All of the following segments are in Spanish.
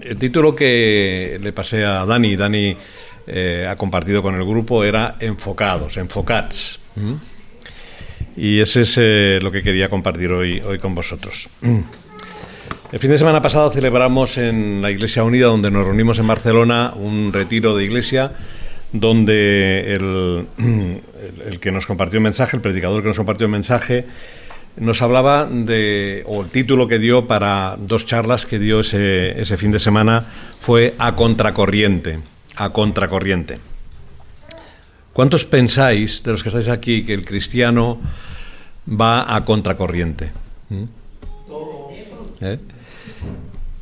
El título que le pasé a Dani, ha compartido con el grupo, era Enfocados, Enfocats. Y ese es lo que quería compartir hoy con vosotros. El fin de semana pasado celebramos en la Iglesia Unida, donde nos reunimos en Barcelona, un retiro de iglesia, donde el que nos compartió el mensaje, el predicador que nos compartió el mensaje, nos hablaba o el título que dio para dos charlas que dio ese fin de semana fue A Contracorriente. A Contracorriente. ¿Cuántos pensáis, de los que estáis aquí, que el cristiano va a contracorriente?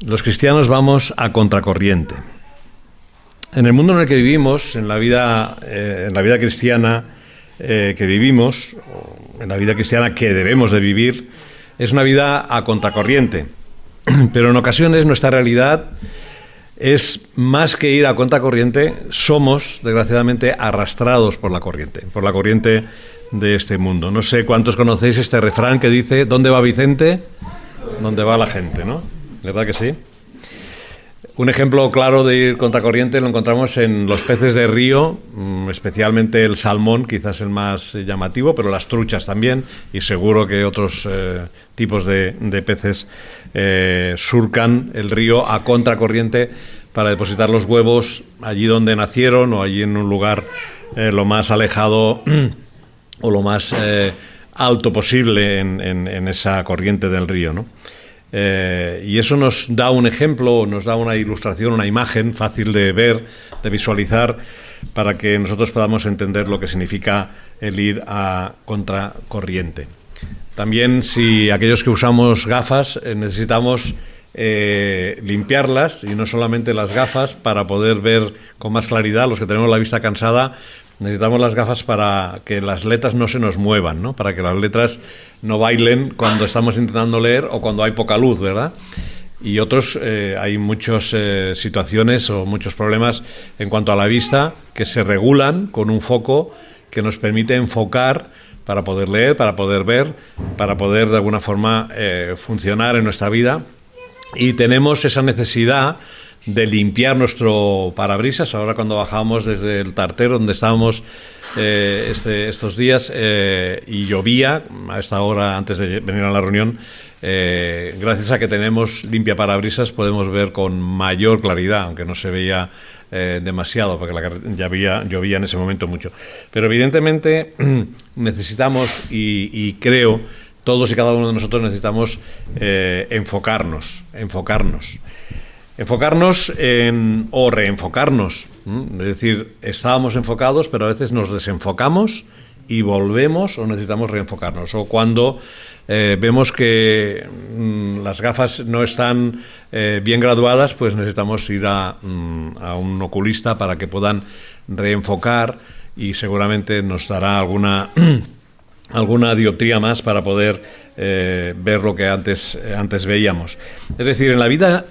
Los cristianos vamos a contracorriente. En el mundo en el que vivimos, en la vida cristiana que vivimos, en la vida cristiana que debemos de vivir, es una vida a contracorriente. Pero en ocasiones nuestra realidad es más que ir a contracorriente, somos, desgraciadamente, arrastrados por la corriente de este mundo. No sé cuántos conocéis este refrán que dice: ¿dónde va Vicente? ¿Dónde va la gente? ¿No? ¿Verdad que sí? Un ejemplo claro de ir contracorriente lo encontramos en los peces de río, especialmente el salmón, quizás el más llamativo, pero las truchas también, y seguro que otros tipos de peces surcan el río a contracorriente para depositar los huevos allí donde nacieron o allí en un lugar lo más alejado o lo más alto posible en esa corriente del río, ¿no? Y eso nos da un ejemplo, nos da una ilustración, una imagen fácil de ver, de visualizar, para que nosotros podamos entender lo que significa el ir a contracorriente. También, si aquellos que usamos gafas necesitamos limpiarlas, y no solamente las gafas para poder ver con más claridad, los que tenemos la vista cansada, necesitamos las gafas para que las letras no se nos muevan, ¿no? Para que las letras no bailen cuando estamos intentando leer o cuando hay poca luz, ¿verdad? Y hay muchas situaciones o muchos problemas en cuanto a la vista que se regulan con un foco que nos permite enfocar para poder leer, para poder ver, para poder de alguna forma funcionar en nuestra vida. Y tenemos esa necesidad de limpiar nuestro parabrisas. Ahora, cuando bajamos desde el tartero donde estábamos estos días y llovía a esta hora antes de venir a la reunión, gracias a que tenemos limpia parabrisas podemos ver con mayor claridad, aunque no se veía demasiado porque llovía en ese momento mucho. Pero evidentemente necesitamos, y creo todos y cada uno de nosotros necesitamos enfocarnos o reenfocarnos. Es decir, estábamos enfocados, pero a veces nos desenfocamos y volvemos, o necesitamos reenfocarnos. O cuando vemos que las gafas no están bien graduadas, pues necesitamos ir a un oculista para que puedan reenfocar, y seguramente nos dará alguna dioptría más para poder ver lo que antes veíamos. Es decir, en la vida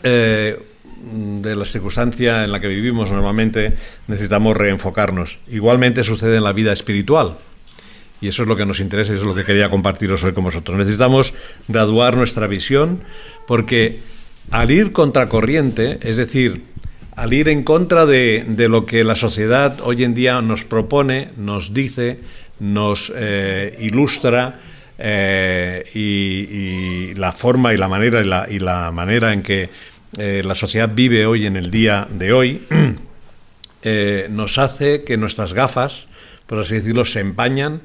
de la circunstancia en la que vivimos normalmente necesitamos reenfocarnos. Igualmente sucede en la vida espiritual, y eso es lo que nos interesa y eso es lo que quería compartiros hoy con vosotros. Necesitamos graduar nuestra visión, porque al ir contracorriente, es decir, al ir en contra de lo que la sociedad hoy en día nos propone, nos dice, nos ilustra, y la forma y la manera en que la sociedad vive hoy en el día de hoy, nos hace que nuestras gafas, por así decirlo, se empañan,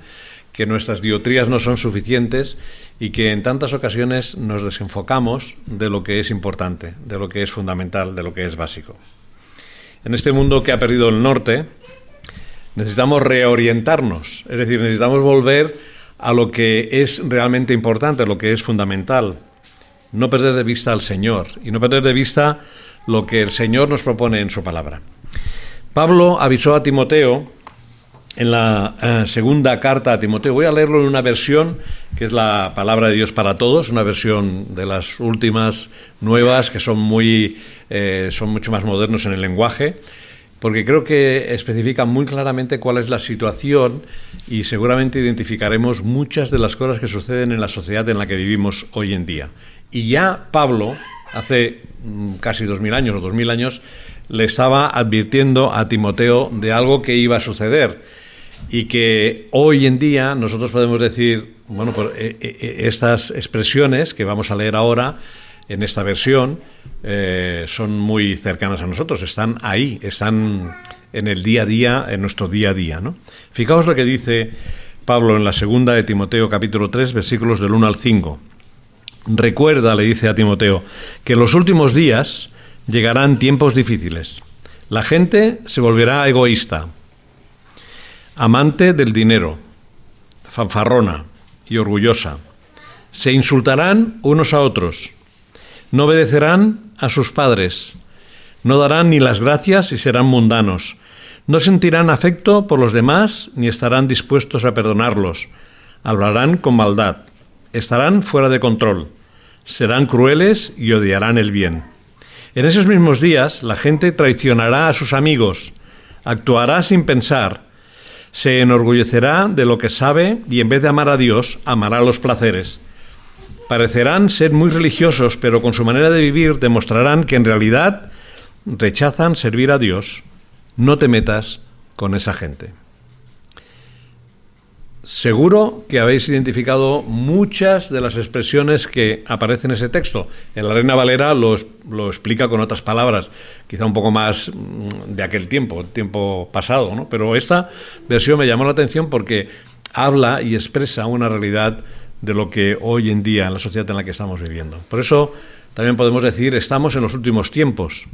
que nuestras dioptrías no son suficientes y que en tantas ocasiones nos desenfocamos de lo que es importante, de lo que es fundamental, de lo que es básico. En este mundo que ha perdido el norte, necesitamos reorientarnos, es decir, necesitamos volver a lo que es realmente importante, a lo que es fundamental. No perder de vista al Señor y no perder de vista lo que el Señor nos propone en su palabra. Pablo avisó a Timoteo en la segunda carta a Timoteo. Voy a leerlo en una versión que es la palabra de Dios para todos, una versión de las últimas nuevas que son mucho más modernos en el lenguaje, porque creo que especifica muy claramente cuál es la situación y seguramente identificaremos muchas de las cosas que suceden en la sociedad en la que vivimos hoy en día. Y ya Pablo, hace casi 2000 años o 2000 años, le estaba advirtiendo a Timoteo de algo que iba a suceder y que hoy en día nosotros podemos decir, bueno, pues estas expresiones que vamos a leer ahora en esta versión son muy cercanas a nosotros, están ahí, están en el día a día, en nuestro día a día, ¿no? Fijaos lo que dice Pablo en la segunda de Timoteo, capítulo 3, versículos del 1 al 5. Recuerda, le dice a Timoteo, que en los últimos días llegarán tiempos difíciles. La gente se volverá egoísta, amante del dinero, fanfarrona y orgullosa. Se insultarán unos a otros. No obedecerán a sus padres. No darán ni las gracias y serán mundanos. No sentirán afecto por los demás ni estarán dispuestos a perdonarlos. Hablarán con maldad. Estarán fuera de control. Serán crueles y odiarán el bien. En esos mismos días, la gente traicionará a sus amigos, actuará sin pensar, se enorgullecerá de lo que sabe y en vez de amar a Dios, amará los placeres. Parecerán ser muy religiosos, pero con su manera de vivir demostrarán que en realidad rechazan servir a Dios. No te metas con esa gente. Seguro que habéis identificado muchas de las expresiones que aparecen en ese texto. En la Reina Valera lo explica con otras palabras, quizá un poco más de aquel tiempo pasado, ¿no? Pero esta versión me llamó la atención porque habla y expresa una realidad de lo que hoy en día en la sociedad en la que estamos viviendo. Por eso también podemos decir, estamos en los últimos tiempos.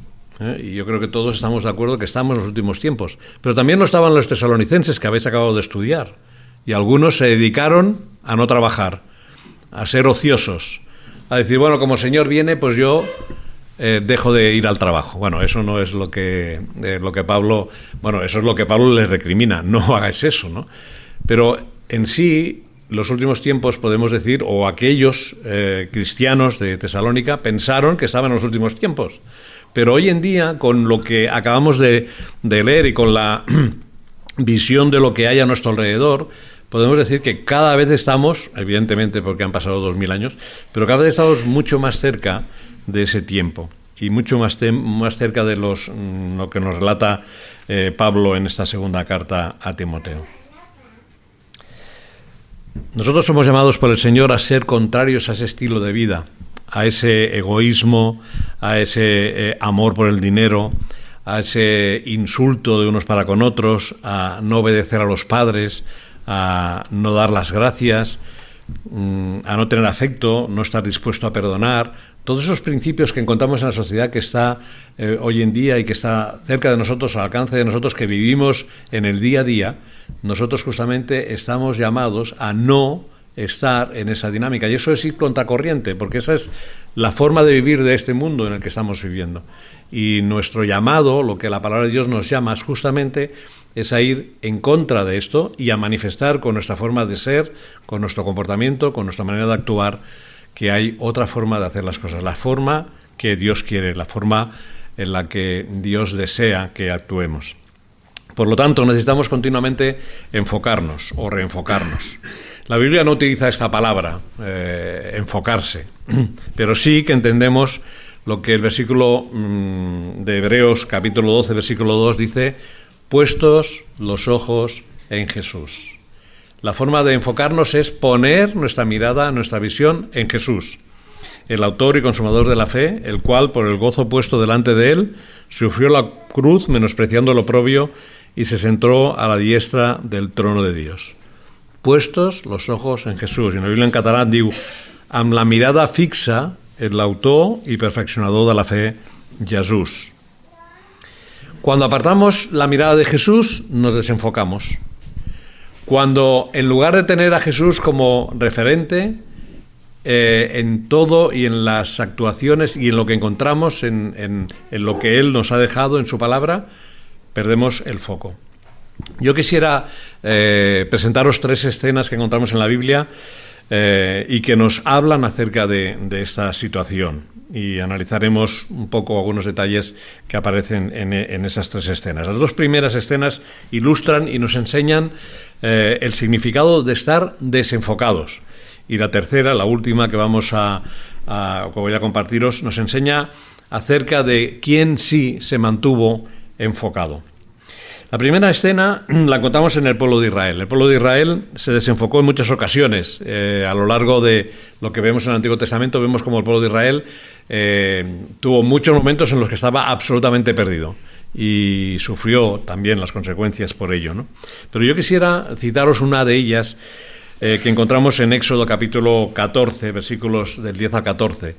Y yo creo que todos estamos de acuerdo que estamos en los últimos tiempos. Pero también lo estaban los tesalonicenses que habéis acabado de estudiar. Y algunos se dedicaron a no trabajar, a ser ociosos, a decir, bueno, como el Señor viene, pues yo dejo de ir al trabajo. Bueno, eso no es lo que Pablo, bueno, eso es lo que Pablo les recrimina, no hagáis eso, ¿no? Pero en sí, los últimos tiempos podemos decir, o aquellos cristianos de Tesalónica pensaron que estaban en los últimos tiempos. Pero hoy en día, con lo que acabamos de leer y con la visión de lo que hay a nuestro alrededor, podemos decir que cada vez estamos, evidentemente porque han pasado 2000 años, pero cada vez estamos mucho más cerca de ese tiempo y mucho más cerca de lo que nos relata Pablo en esta segunda carta a Timoteo. Nosotros somos llamados por el Señor a ser contrarios a ese estilo de vida, a ese egoísmo, a ese amor por el dinero, a ese insulto de unos para con otros, a no obedecer a los padres, a no dar las gracias, a no tener afecto, no estar dispuesto a perdonar. Todos esos principios que encontramos en la sociedad que está hoy en día y que está cerca de nosotros, al alcance de nosotros, que vivimos en el día a día, nosotros justamente estamos llamados a no estar en esa dinámica. Y eso es ir contracorriente, porque esa es la forma de vivir de este mundo en el que estamos viviendo. Y nuestro llamado, lo que la palabra de Dios nos llama, es justamente es a ir en contra de esto y a manifestar con nuestra forma de ser, con nuestro comportamiento, con nuestra manera de actuar, que hay otra forma de hacer las cosas, la forma que Dios quiere, la forma en la que Dios desea que actuemos. Por lo tanto, necesitamos continuamente enfocarnos o reenfocarnos. La Biblia no utiliza esta palabra, enfocarse, pero sí que entendemos lo que el versículo de Hebreos, capítulo 12, versículo 2, dice: puestos los ojos en Jesús. La forma de enfocarnos es poner nuestra mirada, nuestra visión en Jesús, el autor y consumador de la fe, el cual, por el gozo puesto delante de él, sufrió la cruz, menospreciando lo oprobio, y se sentó a la diestra del trono de Dios. Puestos los ojos en Jesús. Y en la Biblia en catalán diu, amb la mirada fixa en l'autor i perfeccionador de la fe, Jesús. Cuando apartamos la mirada de Jesús, nos desenfocamos. Cuando, en lugar de tener a Jesús como referente en todo y en las actuaciones y en lo que encontramos, en lo que Él nos ha dejado en su palabra, perdemos el foco. Yo quisiera presentaros 3 escenas que encontramos en la Biblia y que nos hablan acerca de esta situación. Y analizaremos un poco algunos detalles que aparecen en esas 3 escenas. Las 2 primeras escenas ilustran y nos enseñan el significado de estar desenfocados. Y la tercera, la última que que voy a compartiros, nos enseña acerca de quién sí se mantuvo enfocado. La primera escena la contamos en el pueblo de Israel. El pueblo de Israel se desenfocó en muchas ocasiones. A lo largo de lo que vemos en el Antiguo Testamento, vemos como el pueblo de Israel tuvo muchos momentos en los que estaba absolutamente perdido y sufrió también las consecuencias por ello, ¿no? Pero yo quisiera citaros una de ellas que encontramos en Éxodo capítulo 14, versículos del 10 al 14.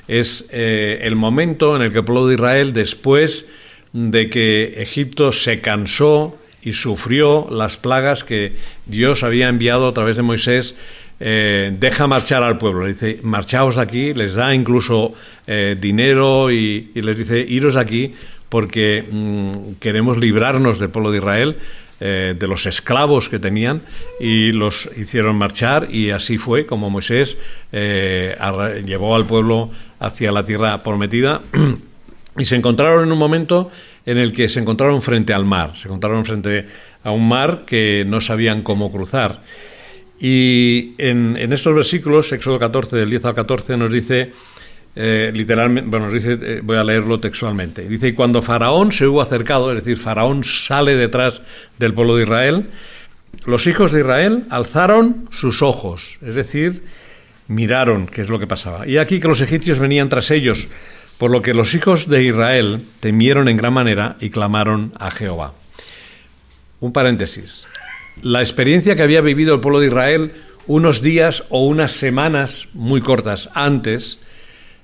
Es el momento en el que el pueblo de Israel, después de que Egipto se cansó y sufrió las plagas que Dios había enviado a través de Moisés, deja marchar al pueblo. Le dice, marchaos de aquí, les da incluso dinero y les dice, iros de aquí porque queremos librarnos del pueblo de Israel, de los esclavos que tenían, y los hicieron marchar, y así fue como Moisés llevó al pueblo hacia la tierra prometida. Y se encontraron en un momento en el que se encontraron frente al mar, se encontraron frente a un mar que no sabían cómo cruzar. Y en estos versículos, Éxodo 14, del 10 al 14, nos dice, literalmente, bueno, nos dice, voy a leerlo textualmente, dice, y cuando Faraón se hubo acercado, es decir, Faraón sale detrás del pueblo de Israel, los hijos de Israel alzaron sus ojos, es decir, miraron qué es lo que pasaba. Y aquí que los egipcios venían tras ellos, por lo que los hijos de Israel temieron en gran manera y clamaron a Jehová. Un paréntesis. La experiencia que había vivido el pueblo de Israel unos días o unas semanas muy cortas antes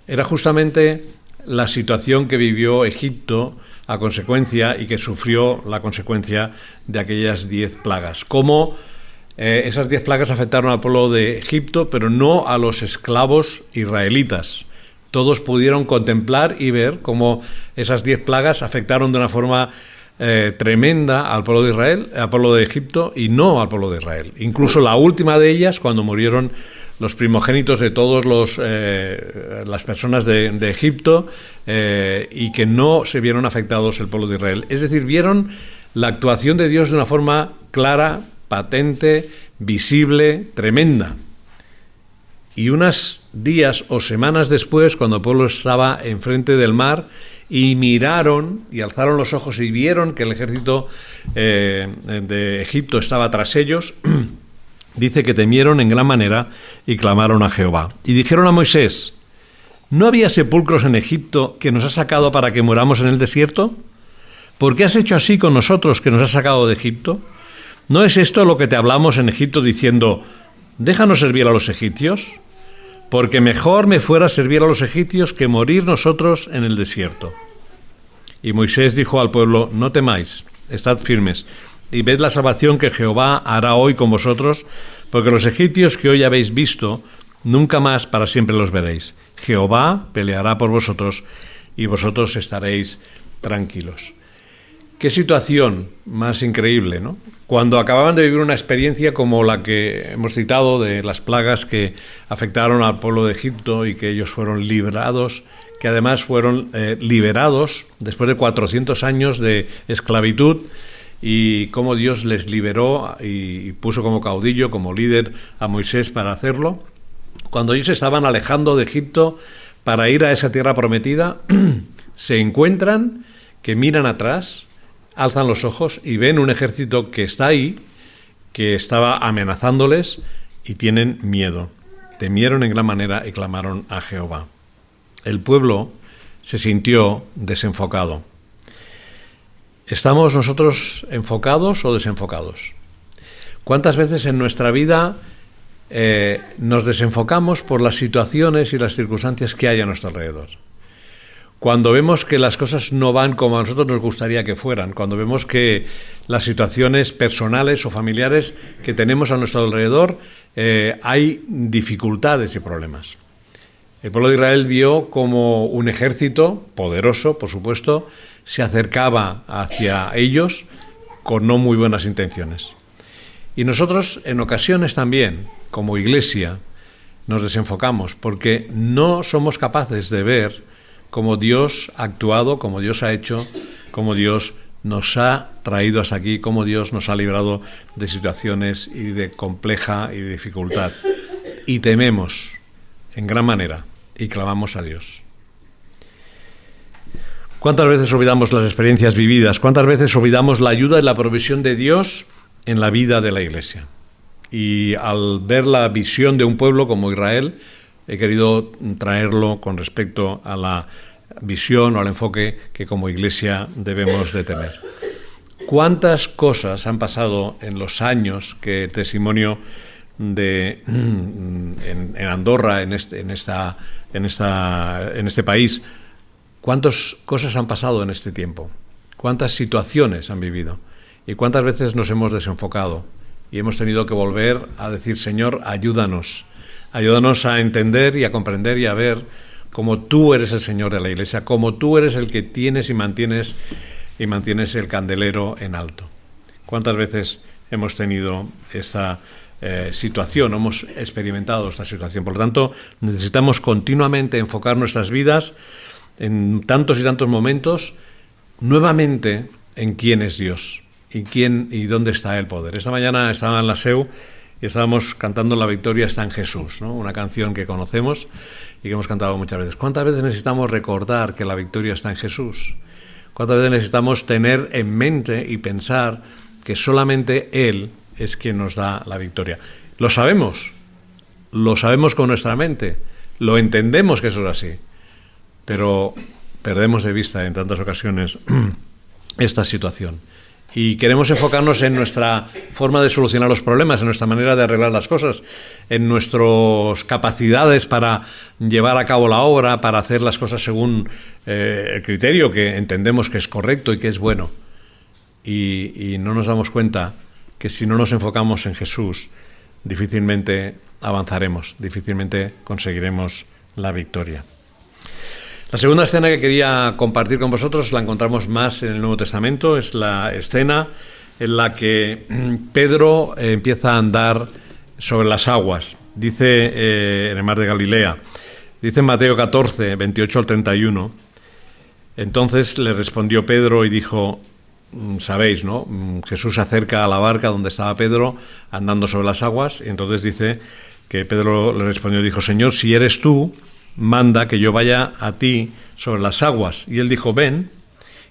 era justamente la situación que vivió Egipto a consecuencia y que sufrió la consecuencia de aquellas 10 plagas. Cómo esas 10 plagas afectaron al pueblo de Egipto, pero no a los esclavos israelitas. Todos pudieron contemplar y ver cómo esas 10 plagas afectaron de una forma tremenda al pueblo de Israel, al pueblo de Egipto, y no al pueblo de Israel. Incluso la última de ellas, cuando murieron los primogénitos de todas las personas de Egipto, y que no se vieron afectados el pueblo de Israel. Es decir, vieron la actuación de Dios de una forma clara, patente, visible, tremenda. Y unos días o semanas después, cuando el pueblo estaba enfrente del mar y miraron y alzaron los ojos y vieron que el ejército de Egipto estaba tras ellos, dice que temieron en gran manera y clamaron a Jehová. Y dijeron a Moisés, ¿no había sepulcros en Egipto que nos has sacado para que muramos en el desierto? ¿Por qué has hecho así con nosotros que nos has sacado de Egipto? ¿No es esto lo que te hablamos en Egipto diciendo, déjanos servir a los egipcios? Porque mejor me fuera servir a los egipcios que morir nosotros en el desierto. Y Moisés dijo al pueblo, no temáis, estad firmes, y ved la salvación que Jehová hará hoy con vosotros, porque los egipcios que hoy habéis visto, nunca más para siempre los veréis. Jehová peleará por vosotros, y vosotros estaréis tranquilos. Qué situación más increíble, ¿no? Cuando acababan de vivir una experiencia como la que hemos citado de las plagas que afectaron al pueblo de Egipto y que ellos fueron librados, que además fueron liberados después de 400 años de esclavitud, y cómo Dios les liberó y puso como caudillo, como líder a Moisés para hacerlo. Cuando ellos estaban alejando de Egipto para ir a esa tierra prometida, se encuentran que miran atrás, alzan los ojos y ven un ejército que está ahí, que estaba amenazándoles, y tienen miedo. Temieron en gran manera y clamaron a Jehová. El pueblo se sintió desenfocado. ¿Estamos nosotros enfocados o desenfocados? ¿Cuántas veces en nuestra vida nos desenfocamos por las situaciones y las circunstancias que hay a nuestro alrededor? Cuando vemos que las cosas no van como a nosotros nos gustaría que fueran, cuando vemos que las situaciones personales o familiares que tenemos a nuestro alrededor hay dificultades y problemas. El pueblo de Israel vio como un ejército poderoso, por supuesto, se acercaba hacia ellos con no muy buenas intenciones. Y nosotros en ocasiones también, como iglesia, nos desenfocamos porque no somos capaces de ver cómo Dios ha actuado, cómo Dios ha hecho, cómo Dios nos ha traído hasta aquí, cómo Dios nos ha librado de situaciones y de compleja y de dificultad. y tememos en gran manera y clamamos a Dios. ¿Cuántas veces olvidamos las experiencias vividas? ¿Cuántas veces olvidamos la ayuda y la provisión de Dios en la vida de la Iglesia? Y al ver la visión de un pueblo como Israel, he querido traerlo con respecto a la visión o al enfoque que como Iglesia debemos de tener. ¿Cuántas cosas han pasado en los años que testimonio en Andorra, en este país? ¿Cuántas cosas han pasado en este tiempo? ¿Cuántas situaciones han vivido? ¿Y cuántas veces nos hemos desenfocado? Y hemos tenido que volver a decir, Señor, ayúdanos. Ayúdanos a entender y a comprender y a ver cómo tú eres el Señor de la Iglesia, cómo tú eres el que tienes y mantienes el candelero en alto. ¿Cuántas veces hemos tenido esta situación, hemos experimentado esta situación? Por lo tanto, necesitamos continuamente enfocar nuestras vidas en tantos y tantos momentos nuevamente en quién es Dios y dónde está el poder. Esta mañana estaba en la SEU y estábamos cantando La victoria está en Jesús, ¿no? Una canción que conocemos y que hemos cantado muchas veces. ¿Cuántas veces necesitamos recordar que la victoria está en Jesús? ¿Cuántas veces necesitamos tener en mente y pensar que solamente Él es quien nos da la victoria? Lo sabemos con nuestra mente, lo entendemos que eso es así, pero perdemos de vista en tantas ocasiones esta situación. Y queremos enfocarnos en nuestra forma de solucionar los problemas, en nuestra manera de arreglar las cosas, en nuestras capacidades para llevar a cabo la obra, para hacer las cosas según el criterio que entendemos que es correcto y que es bueno. Y no nos damos cuenta que si no nos enfocamos en Jesús, difícilmente avanzaremos, difícilmente conseguiremos la victoria. La segunda escena que quería compartir con vosotros la encontramos más en el Nuevo Testamento. Es la escena en la que Pedro empieza a andar sobre las aguas. Dice en el mar de Galilea, dice en Mateo 14, 28 al 31, entonces le respondió Pedro y dijo, sabéis, ¿no? Jesús se acerca a la barca donde estaba Pedro andando sobre las aguas, y entonces dice que Pedro le respondió y dijo, Señor, si eres tú, manda que yo vaya a ti sobre las aguas. Y él dijo, ven.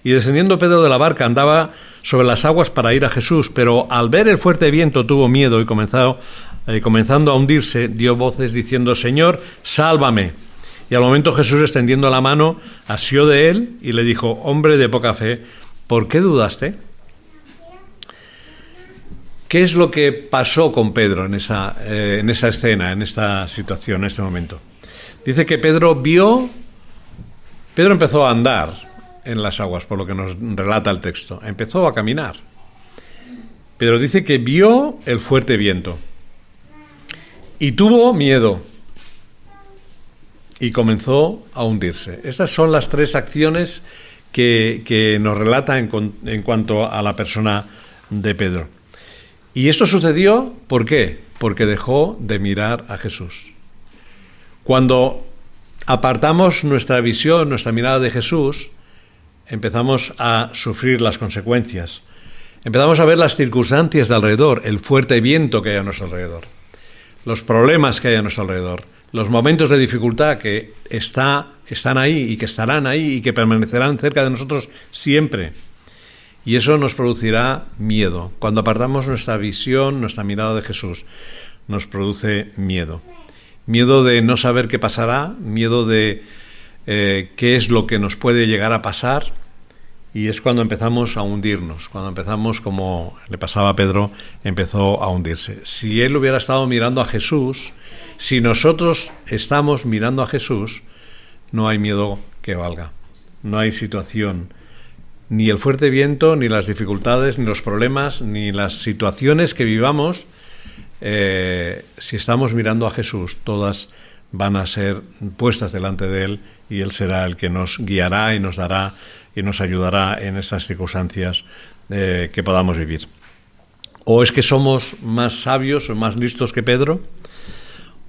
Y descendiendo Pedro de la barca andaba sobre las aguas para ir a Jesús, pero al ver el fuerte viento tuvo miedo y comenzando a hundirse, dio voces diciendo, Señor, sálvame. Y al momento Jesús, extendiendo la mano, asió de él y le dijo, hombre de poca fe, ¿por qué dudaste? ¿Qué es lo que pasó con Pedro en esa escena, en esta situación, en este momento? Dice que Pedro empezó a andar en las aguas, por lo que nos relata el texto. Empezó a caminar. Pedro dice que vio el fuerte viento y tuvo miedo y comenzó a hundirse. Estas son las tres acciones que nos relata en cuanto a la persona de Pedro. Y esto sucedió, ¿por qué? Porque dejó de mirar a Jesús. Cuando apartamos nuestra visión, nuestra mirada de Jesús, empezamos a sufrir las consecuencias. Empezamos a ver las circunstancias de alrededor, el fuerte viento que hay a nuestro alrededor, los problemas que hay a nuestro alrededor, los momentos de dificultad que están ahí y que estarán ahí y que permanecerán cerca de nosotros siempre. Y eso nos producirá miedo. Cuando apartamos nuestra visión, nuestra mirada de Jesús, nos produce miedo. Miedo de no saber qué pasará, miedo de qué es lo que nos puede llegar a pasar, y es cuando empezamos a hundirnos, cuando empezamos, como le pasaba a Pedro, empezó a hundirse. Si él hubiera estado mirando a Jesús, si nosotros estamos mirando a Jesús, no hay miedo que valga, no hay situación, ni el fuerte viento, ni las dificultades, ni los problemas, ni las situaciones que vivamos. Si estamos mirando a Jesús, todas van a ser puestas delante de Él y Él será el que nos guiará y nos dará y nos ayudará en esas circunstancias que podamos vivir. ¿O es que somos más sabios o más listos que Pedro?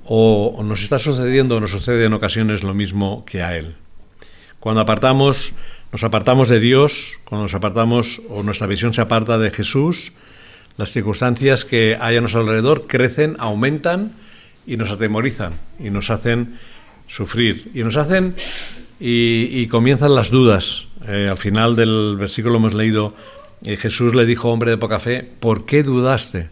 ¿O nos está sucediendo, nos sucede en ocasiones lo mismo que a Él? Cuando nos apartamos de Dios, cuando nos apartamos o nuestra visión se aparta de Jesús, las circunstancias que hay a nuestro alrededor crecen, aumentan y nos atemorizan y nos hacen sufrir y comienzan las dudas. Al final del versículo hemos leído, Jesús le dijo, hombre de poca fe, ¿por qué dudaste?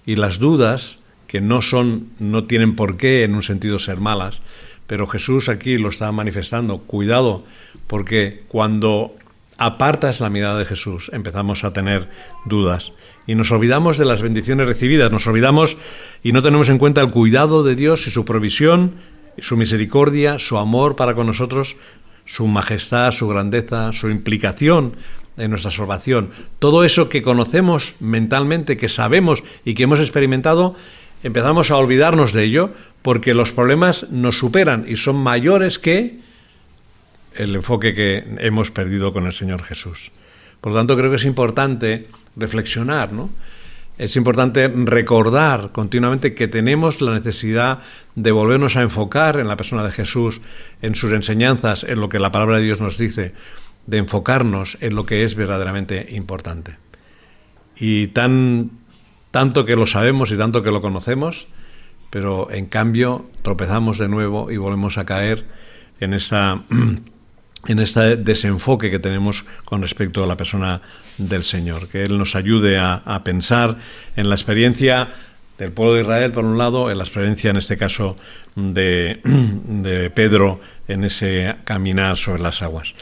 Y las dudas, que no tienen por qué en un sentido ser malas, pero Jesús aquí lo está manifestando. Cuidado, porque cuando apartas la mirada de Jesús empezamos a tener dudas y nos olvidamos de las bendiciones recibidas, nos olvidamos y no tenemos en cuenta el cuidado de Dios y su provisión, su misericordia, su amor para con nosotros, su majestad, su grandeza, su implicación en nuestra salvación. Todo eso que conocemos mentalmente, que sabemos y que hemos experimentado, empezamos a olvidarnos de ello porque los problemas nos superan y son mayores que el enfoque que hemos perdido con el Señor Jesús. Por lo tanto, creo que es importante reflexionar, ¿no? Es importante recordar continuamente que tenemos la necesidad de volvernos a enfocar en la persona de Jesús, en sus enseñanzas, en lo que la palabra de Dios nos dice, de enfocarnos en lo que es verdaderamente importante. Y tanto que lo sabemos y tanto que lo conocemos, pero en cambio tropezamos de nuevo y volvemos a caer en este desenfoque que tenemos con respecto a la persona del Señor. Que Él nos ayude a pensar en la experiencia del pueblo de Israel, por un lado, en la experiencia, en este caso, de Pedro en ese caminar sobre las aguas.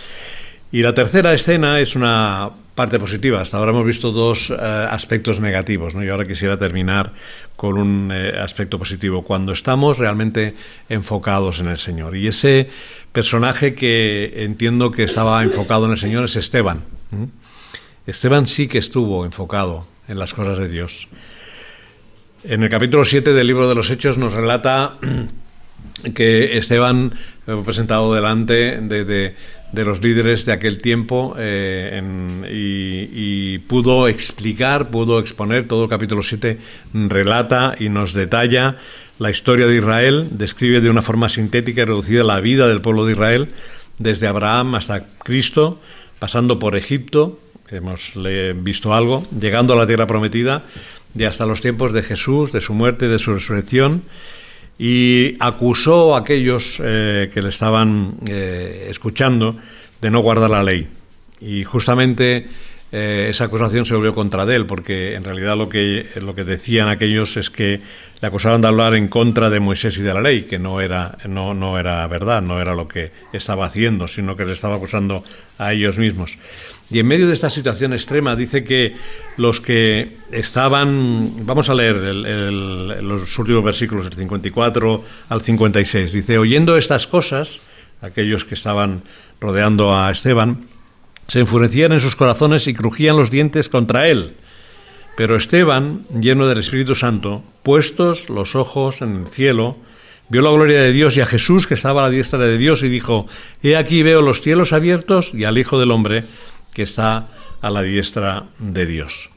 Y la tercera escena es una parte positiva. Hasta ahora hemos visto dos aspectos negativos, ¿no? Y ahora quisiera terminar con un aspecto positivo, cuando estamos realmente enfocados en el Señor. Y ese personaje que entiendo que estaba enfocado en el Señor es Esteban. Esteban sí que estuvo enfocado en las cosas de Dios. En el capítulo 7 del libro de los Hechos nos relata que Esteban fue presentado delante de los líderes de aquel tiempo y pudo exponer. Todo el capítulo 7 relata y nos detalla la historia de Israel, describe de una forma sintética y reducida la vida del pueblo de Israel, desde Abraham hasta Cristo, pasando por Egipto, hemos visto algo, llegando a la tierra prometida, y hasta los tiempos de Jesús, de su muerte, de su resurrección, y acusó a aquellos que le estaban escuchando de no guardar la ley. Y justamente esa acusación se volvió contra él, porque en realidad lo que decían aquellos es que le acusaban de hablar en contra de Moisés y de la ley, que no era verdad, no era lo que estaba haciendo, sino que le estaba acusando a ellos mismos. Y en medio de esta situación extrema dice que los que estaban, vamos a leer los últimos versículos, del 54 al 56, dice, oyendo estas cosas, aquellos que estaban rodeando a Esteban, se enfurecían en sus corazones y crujían los dientes contra él. Pero Esteban, lleno del Espíritu Santo, puestos los ojos en el cielo, vio la gloria de Dios y a Jesús que estaba a la diestra de Dios y dijo, he aquí veo los cielos abiertos y al Hijo del Hombre que está a la diestra de Dios.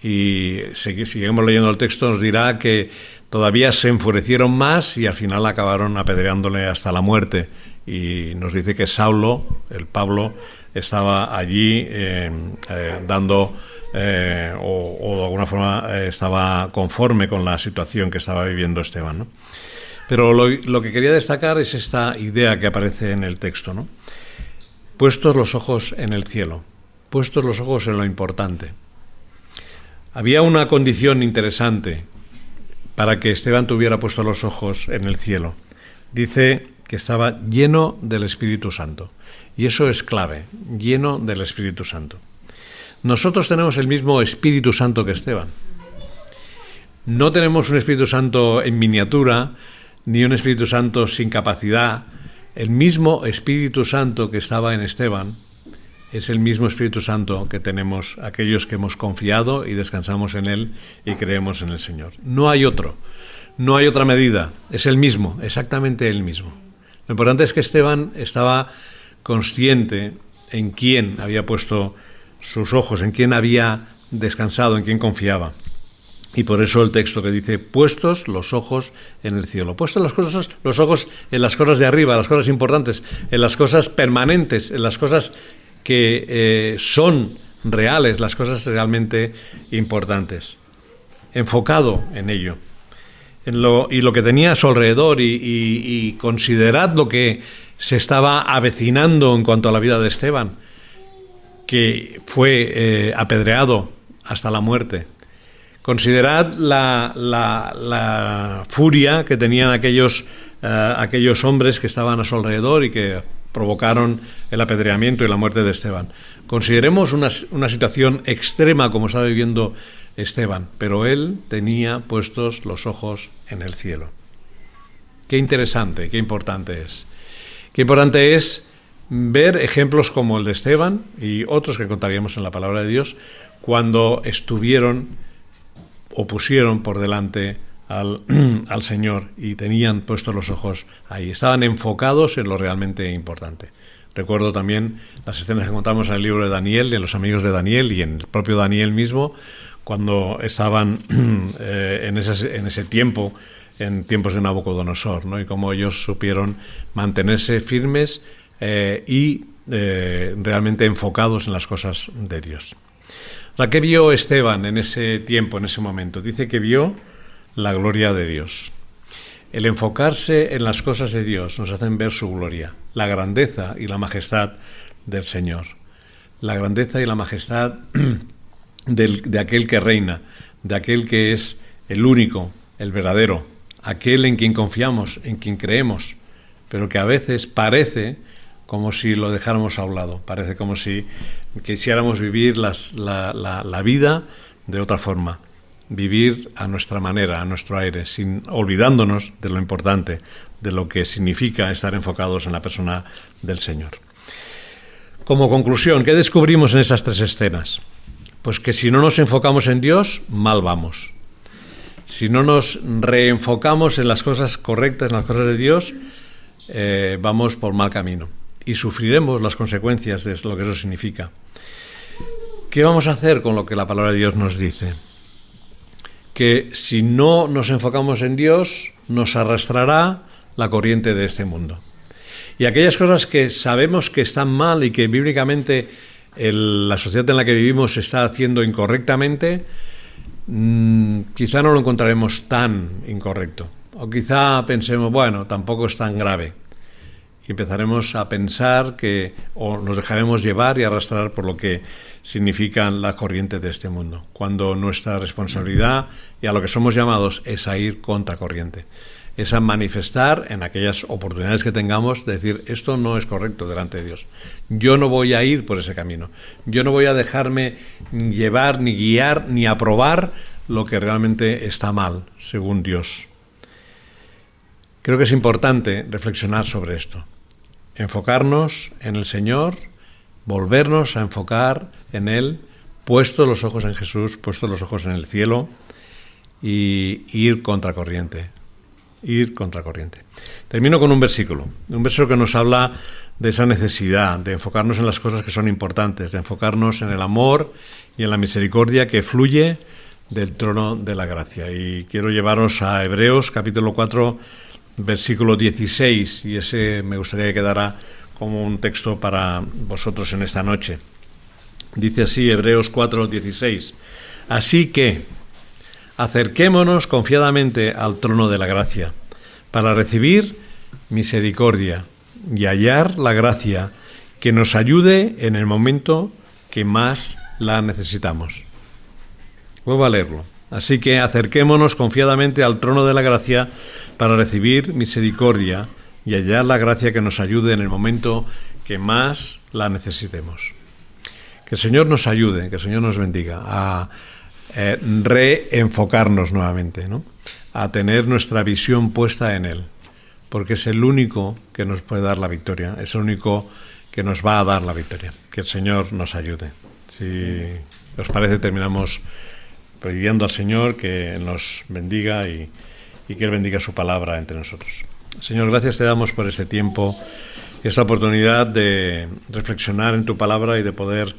Y si seguimos leyendo el texto nos dirá que todavía se enfurecieron más y al final acabaron apedreándole hasta la muerte. Y nos dice que Saulo, el Pablo, estaba allí dando o de alguna forma estaba conforme con la situación que estaba viviendo Esteban, ¿no? Pero lo que quería destacar es esta idea que aparece en el texto, ¿no? Puestos los ojos en el cielo, puestos los ojos en lo importante. Había una condición interesante para que Esteban tuviera puestos los ojos en el cielo. Dice que estaba lleno del Espíritu Santo. Y eso es clave, lleno del Espíritu Santo. Nosotros tenemos el mismo Espíritu Santo que Esteban. No tenemos un Espíritu Santo en miniatura, ni un Espíritu Santo sin capacidad. El mismo Espíritu Santo que estaba en Esteban es el mismo Espíritu Santo que tenemos aquellos que hemos confiado y descansamos en Él y creemos en el Señor. No hay otro, no hay otra medida, es el mismo, exactamente el mismo. Lo importante es que Esteban estaba consciente en quién había puesto sus ojos, en quién había descansado, en quién confiaba. Y por eso el texto que dice, puestos los ojos en el cielo. Puestos los ojos en las cosas de arriba, las cosas importantes, en las cosas permanentes, en las cosas que son reales, las cosas realmente importantes. Enfocado en ello. y lo que tenía a su alrededor, y considerad lo que se estaba avecinando en cuanto a la vida de Esteban, que fue apedreado hasta la muerte. Considerad la furia que tenían aquellos hombres que estaban a su alrededor y que provocaron el apedreamiento y la muerte de Esteban. Consideremos una situación extrema como estaba viviendo Esteban, pero él tenía puestos los ojos en el cielo. Qué interesante, qué importante es. Qué importante es ver ejemplos como el de Esteban y otros que contaríamos en la palabra de Dios, cuando estuvieron o pusieron por delante al Señor y tenían puestos los ojos ahí, estaban enfocados en lo realmente importante. Recuerdo también las escenas que contamos en el libro de Daniel, de los amigos de Daniel y en el propio Daniel mismo, cuando estaban en ese tiempo, en tiempos de Nabucodonosor, ¿no? Y cómo ellos supieron mantenerse firmes y realmente enfocados en las cosas de Dios. ¿Qué vio Esteban en ese tiempo, en ese momento? Dice que vio la gloria de Dios. El enfocarse en las cosas de Dios nos hacen ver su gloria, la grandeza y la majestad del Señor, la grandeza y la majestad de aquel que reina, de aquel que es el único, el verdadero, aquel en quien confiamos, en quien creemos, pero que a veces parece como si lo dejáramos a un lado, parece como si quisiéramos vivir la vida de otra forma, vivir a nuestra manera, a nuestro aire, olvidándonos de lo importante, de lo que significa estar enfocados en la persona del Señor. Como conclusión, ¿qué descubrimos en esas tres escenas? Pues que si no nos enfocamos en Dios, mal vamos. Si no nos reenfocamos en las cosas correctas, en las cosas de Dios, vamos por mal camino y sufriremos las consecuencias de lo que eso significa. ¿Qué vamos a hacer con lo que la palabra de Dios nos dice? Que si no nos enfocamos en Dios, nos arrastrará la corriente de este mundo. Y aquellas cosas que sabemos que están mal y que bíblicamente la sociedad en la que vivimos se está haciendo incorrectamente, quizá no lo encontraremos tan incorrecto. O quizá pensemos, bueno, tampoco es tan grave. Y empezaremos a pensar o nos dejaremos llevar y arrastrar por lo que significan las corrientes de este mundo, cuando nuestra responsabilidad y a lo que somos llamados es a ir contra corriente, es a manifestar en aquellas oportunidades que tengamos, decir, esto no es correcto delante de Dios, yo no voy a ir por ese camino, yo no voy a dejarme llevar, ni guiar, ni aprobar lo que realmente está mal, según Dios. Creo que es importante reflexionar sobre esto, enfocarnos en el Señor, volvernos a enfocar en Él, puestos los ojos en Jesús, puestos los ojos en el cielo, y ir contracorriente. Termino con un versículo que nos habla de esa necesidad de enfocarnos en las cosas que son importantes, de enfocarnos en el amor y en la misericordia que fluye del trono de la gracia. Y quiero llevaros a Hebreos capítulo 4, versículo 16, y ese me gustaría que quedara como un texto para vosotros en esta noche. Dice así Hebreos 4, 16: Así que acerquémonos confiadamente al trono de la gracia, para recibir misericordia y hallar la gracia que nos ayude en el momento que más la necesitamos. Vuelvo a leerlo. Así que acerquémonos confiadamente al trono de la gracia para recibir misericordia y hallar la gracia que nos ayude en el momento que más la necesitemos. Que el Señor nos ayude, que el Señor nos bendiga a reenfocarnos nuevamente, ¿no? A tener nuestra visión puesta en Él, porque es el único que nos puede dar la victoria, es el único que nos va a dar la victoria. Que el Señor nos ayude. Si os parece, terminamos pidiendo al Señor que nos bendiga y que Él bendiga su palabra entre nosotros. Señor, gracias te damos por este tiempo y esta oportunidad de reflexionar en tu palabra y de poder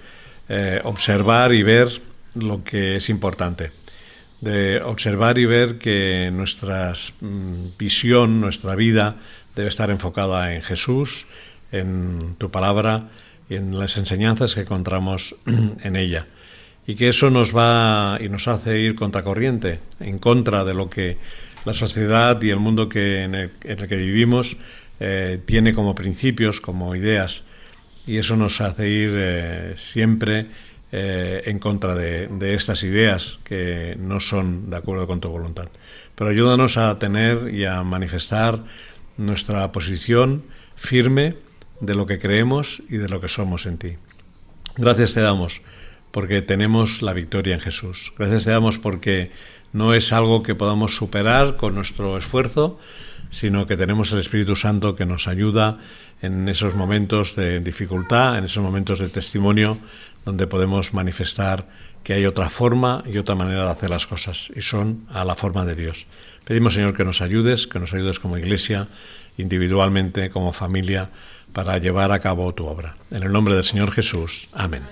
observar y ver lo que es importante, de observar y ver que nuestra visión, nuestra vida debe estar enfocada en Jesús, en tu palabra y en las enseñanzas que encontramos en ella. Y que eso nos va y nos hace ir contracorriente, en contra de lo que la sociedad y el mundo en el que vivimos tiene como principios, como ideas, y eso nos hace ir siempre en contra de estas ideas que no son de acuerdo con tu voluntad. Pero ayúdanos a tener y a manifestar nuestra posición firme de lo que creemos y de lo que somos en ti. Gracias te damos porque tenemos la victoria en Jesús. Gracias te damos porque no es algo que podamos superar con nuestro esfuerzo, sino que tenemos el Espíritu Santo que nos ayuda en esos momentos de dificultad, en esos momentos de testimonio, donde podemos manifestar que hay otra forma y otra manera de hacer las cosas, y son a la forma de Dios. Pedimos, Señor, que nos ayudes como iglesia, individualmente, como familia, para llevar a cabo tu obra. En el nombre del Señor Jesús. Amén.